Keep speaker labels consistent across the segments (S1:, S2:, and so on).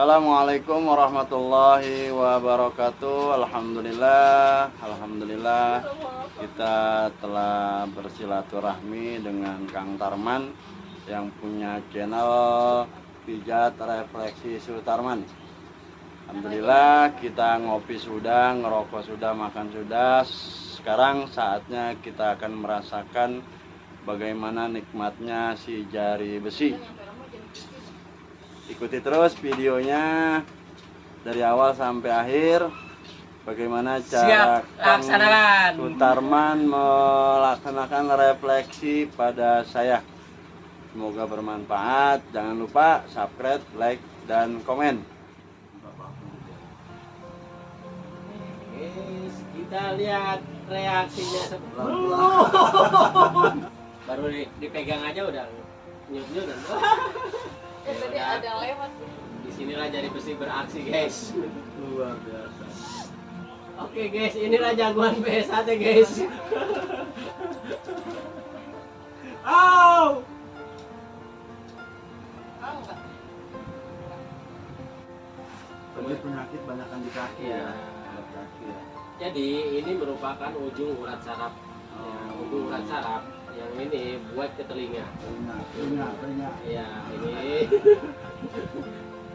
S1: Assalamualaikum warahmatullahi wabarakatuh. Alhamdulillah kita telah bersilaturahmi dengan Kang Tarman yang punya channel Pijat Refleksi Sutarman. Alhamdulillah kita ngopi sudah, ngerokok sudah, makan sudah. Sekarang saatnya kita akan merasakan bagaimana nikmatnya si jari besi. Ikuti terus videonya dari awal sampai akhir. Bagaimana cara Kang Sutarman melaksanakan refleksi pada saya. Semoga bermanfaat. Jangan lupa subscribe, like, dan komen.
S2: Kita lihat reaksinya baru dipegang aja udah nyut-nyut.
S3: Tadi ada lewat.
S2: Disinilah jari besi beraksi, guys.
S1: Luar biasa.
S2: Oke, guys, inilah jagoan PS1, guys. Au!
S1: Tapi penyakit banyakan di kaki ya.
S2: Jadi ini merupakan ujung urat saraf. Ya, ujung urat saraf yang ini buat ke telinga.
S1: Telinga.
S2: Ya,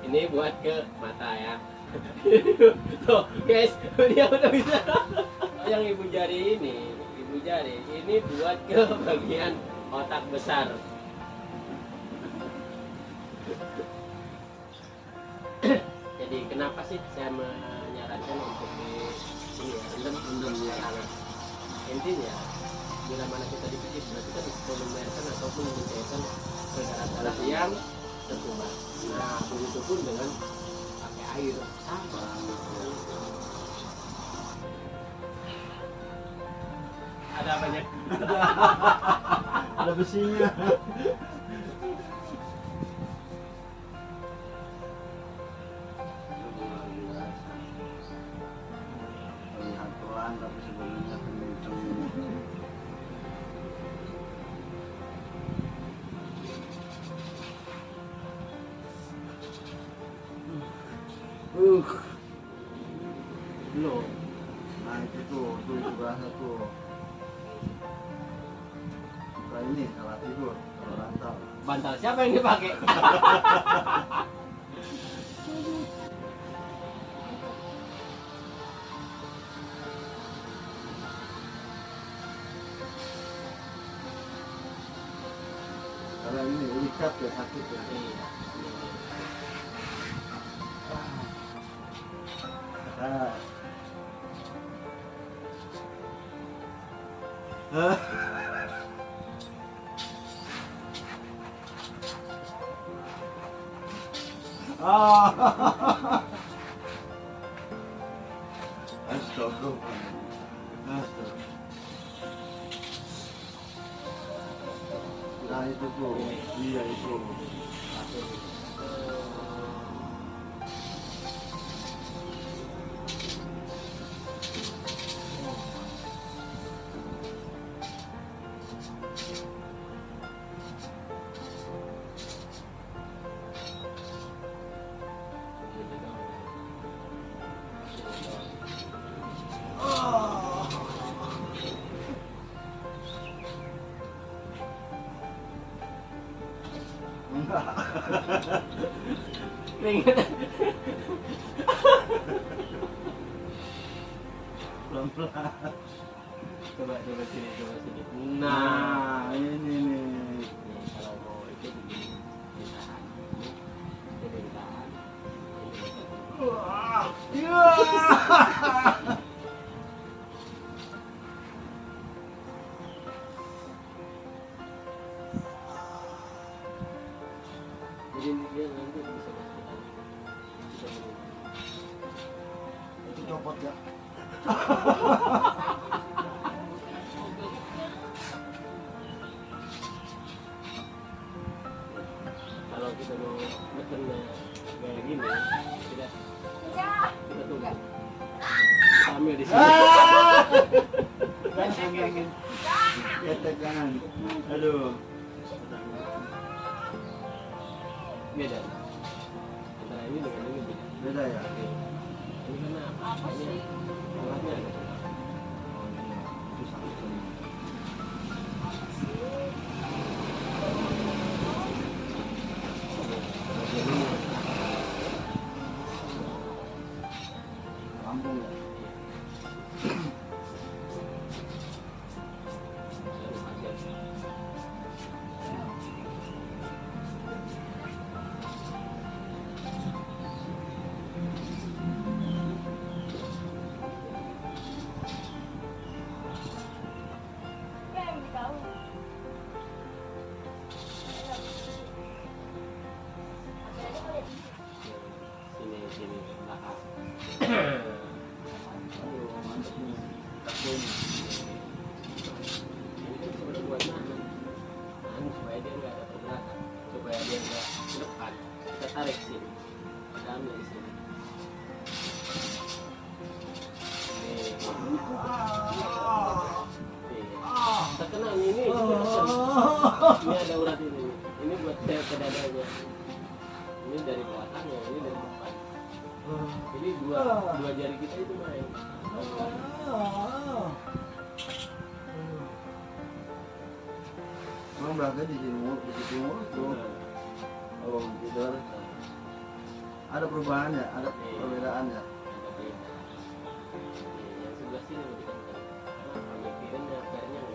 S2: ini buat ke mata ya. Tuh, guys, dia udah bisa. Yang ibu jari ini buat ke bagian otak besar. Jadi kenapa sih saya menyarankan untuk rendam ya hangat? Intinya bila mana kita dipijit berarti kan memainkan ataupun mencairkan peredaran darah yang tersumbat. Nah, begitu pun dengan pakai air sama. Ada banyak.
S1: Ada besinya. Terlihat pelan tapi sebelumnya kenceng.
S2: Belum.
S1: Nah itu tuh berasa tuh. Buka ini salah tidur, kalau rantal.
S2: Bantal siapa yang dipakai?
S1: Karena ini ikat ya sakit ya.
S2: Iya.
S1: Nah itu tuh, iya itu.
S2: Ringan.
S1: Pelan-pelan.
S2: Coba sini.
S1: Nah, ini nih.
S2: Kalau mau itu begini, ditahan. Jadi ditahan.
S1: Wah,
S2: Jadi dia nanti bisa
S1: itu copot ya.
S2: kalau kita mau neken kayak gini, kita tunggu. Kita ambil di sini.
S1: Angin. Ya tegangan. Aduh.
S2: Beda antara ini dengan ini.
S1: Beda ya.
S2: Ini karena
S3: Apa
S2: ini
S3: sih?
S2: tengahnya ada.
S1: Oh iya, itu sangat sering. Kampung ya.
S3: Kayak tahu.
S2: Sini belakang.
S1: Aduh, mantap nih. Takut.
S2: Ini kan sebenarnya buat nahan, supaya dia nggak ada pergerakan, supaya dia nggak ke depan. Kita tarik sini, pedangnya di sini. Nih, tekenan ini tekan. Ini ada urat ini. Ini buat saya ke dadanya. Ini dari belakangnya, ini dari depan. Jadi dua jari kita itu main.
S1: Emang beragam di timur itu. Oh, tidur. Ada perubahan ya, ada perbedaan ya.
S2: Ada beda. Yang sebelah sini lebih kencang. Karena pemikirannya akhirnya relax.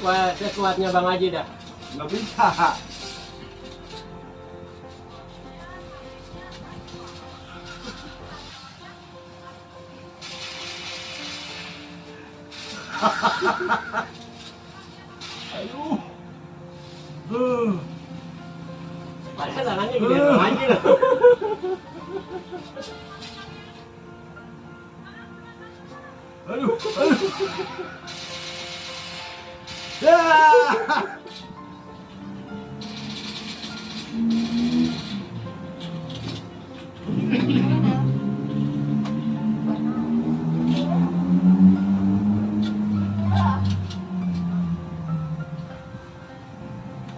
S1: Wah,
S2: Sekuatnya Bang Haji dah.
S1: nggak bisa. Aduh.
S2: Padahal tangannya gede Bang Haji loh.
S1: Aduh, aduh. Ya.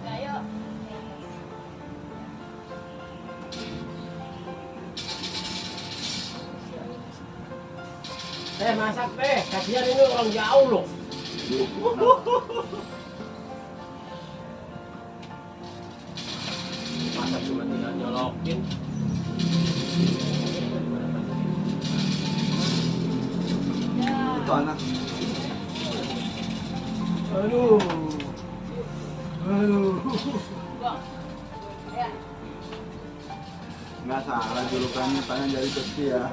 S3: Ayo.
S2: Masak kasihan ini orang jauh loh. Masak cuma tinggal nyolokin.
S3: Ya.
S1: Itu anak. Aduh. Aduh.
S3: Bang. Ya.
S1: Nggak salah julukannya tangan jari besi ya.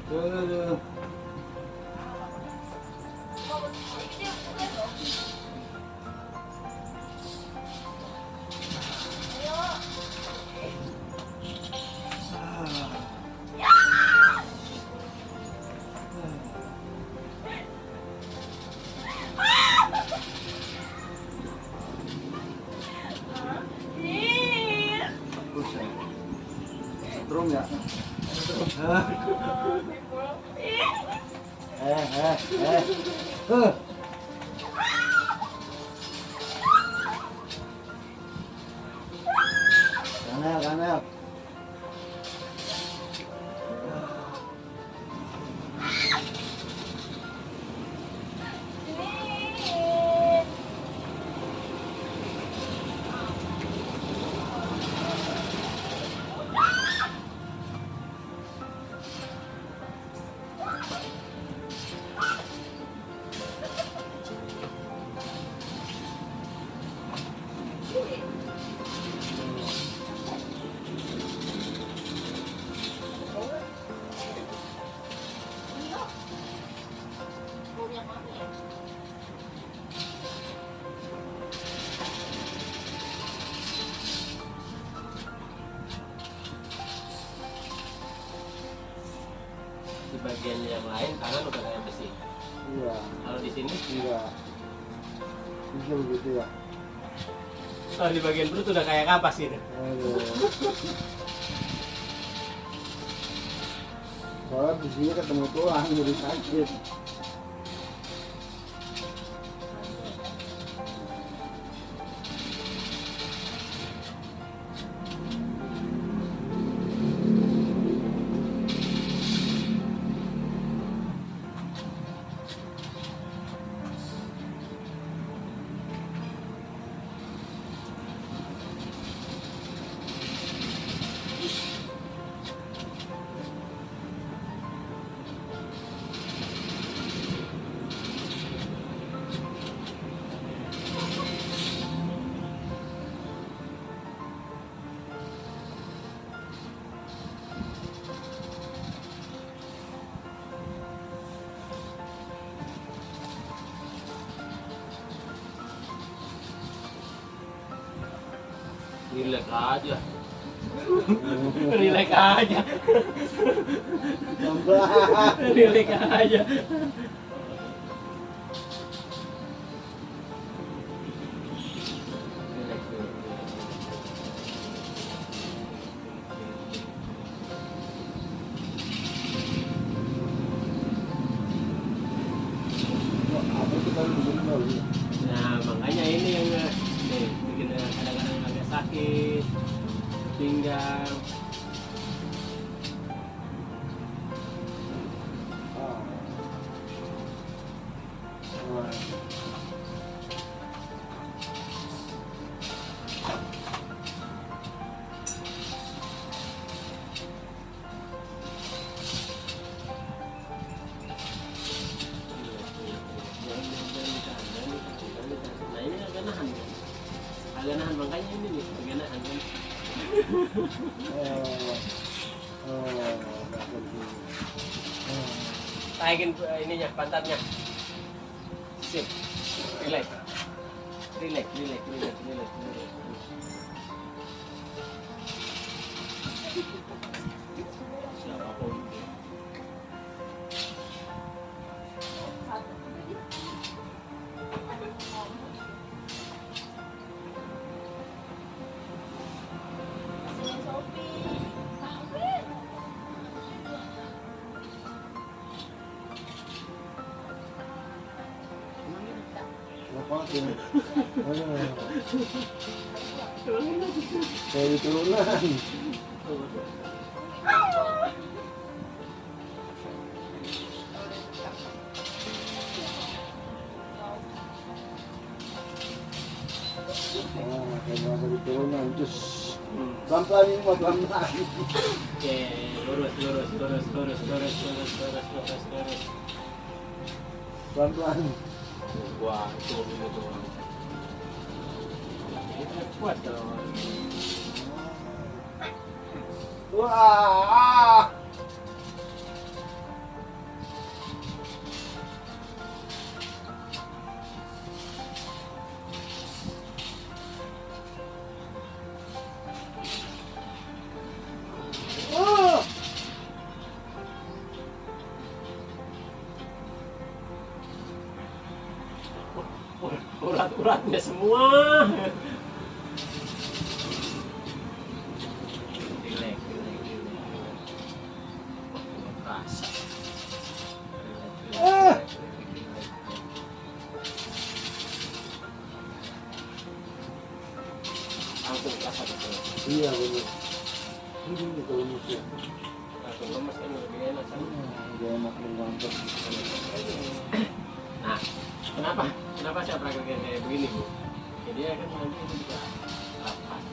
S1: Aduh. Buset. Setrum ya. Eh. Kanel.
S2: di bagian yang lain tangan udah kayak besi.
S1: Iya.
S2: Kalau di sini,
S1: Enggak. Bisa begitu ya.
S2: kalau di bagian perut udah kayak kapas gitu.
S1: Aduh. Soalnya di sini ketemu tulang jadi sakit.
S2: Rilek aja. Rilek aja.
S1: Pelan-pelan.
S2: Rilek aja.
S1: Apa itu kalau benar?
S2: Nah, makanya ini yang nih, bikin kadang-kadang agak sakit pinggang. Nah ini agak nahan kan? Agak nahan, makanya ini nih agak nahan kan? Taikin ininya, pantatnya. Sip. Relax. Relax, relax, relax, relax, relax. Siapa pun.
S1: Kayak turunan. Kayak turunan terus pelan-pelan ini mau pelan-pelan.
S2: Oke, lurus, lurus, lurus, lurus, lurus, lurus, lurus, lurus, lurus.
S1: Pelan-pelan.
S2: Wah, itu mobil itu. Ini kuat kalau.
S1: Wah.
S2: Urat-uratnya semua. Relax, relax, relax. Rasa. Langsung rasa betul.
S1: Iya benar. Ini kalau musuh.
S2: Langsung lemes kan lebih enak kan.
S1: Dia enak mengangkat.
S2: Nah, kenapa saya praktek kayak begini Bu? Jadi ya kan nanti ini bisa rapat.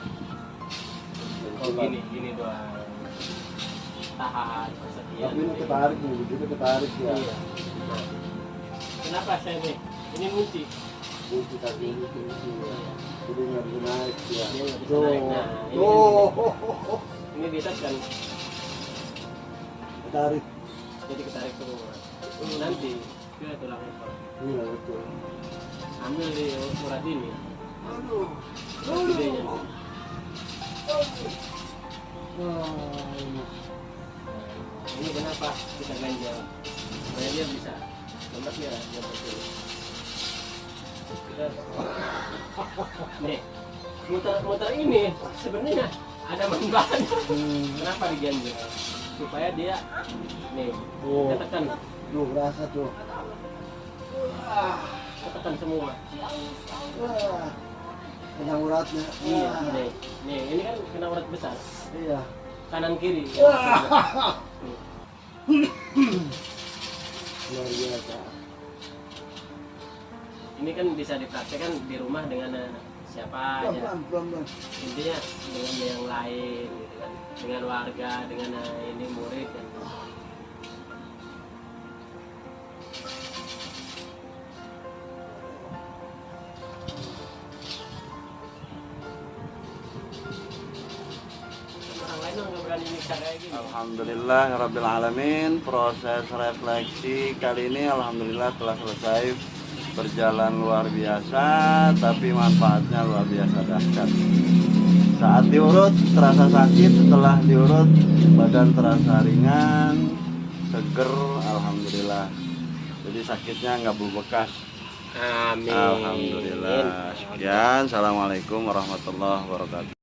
S2: Gini doang. Tahan, persediaan.
S1: Tapi ini ketarik nih, begitu ketarik ya.
S2: Iya. Nah, kenapa saya nih? Ini kunci.
S1: Kunci kaki ini kunci ya. Jadi nggak bisa naik ya.
S2: Dia nggak bisa naik. Nah, ini
S1: Tuh.
S2: Ini bisa kan
S1: Ketarik.
S2: jadi ketarik keluar. Nanti ke tulang ekor.
S1: Iya betul.
S2: Ambil di urat ini.
S1: Aduh.
S2: Gedenya.
S1: Wah, ini.
S2: ini kenapa kita ganjal supaya dia bisa lemas ya dia betul. Nih muter ini sebenarnya ada manfaatnya. Kenapa diganjal? Supaya dia nih
S1: Oh.
S2: kita tekan
S1: Tuh, rasa tuh.
S2: kita tekan semua.
S1: Wah. Kena uratnya.
S2: Iya,
S1: Wah.
S2: nih ini kan kena urat besar
S1: Iya.
S2: kanan kiri.
S1: Wah. Luar biasa.
S2: Ini kan bisa dipraktekkan di rumah dengan siapa aja.
S1: Pelan-pelan.
S2: Intinya dengan yang lain gitu kan, dengan warga, dengan ini murid kan. Orang lain nggak berani nikah kayak gini.
S1: Alhamdulillah Rabbil Alamin. Proses refleksi kali ini alhamdulillah telah selesai, berjalan luar biasa, tapi manfaatnya luar biasa dahsyat. Saat diurut terasa sakit, setelah diurut badan terasa ringan, seger, alhamdulillah. Jadi sakitnya nggak berbekas.
S2: Amin.
S1: Alhamdulillah. Sekian, assalamualaikum warahmatullahi wabarakatuh.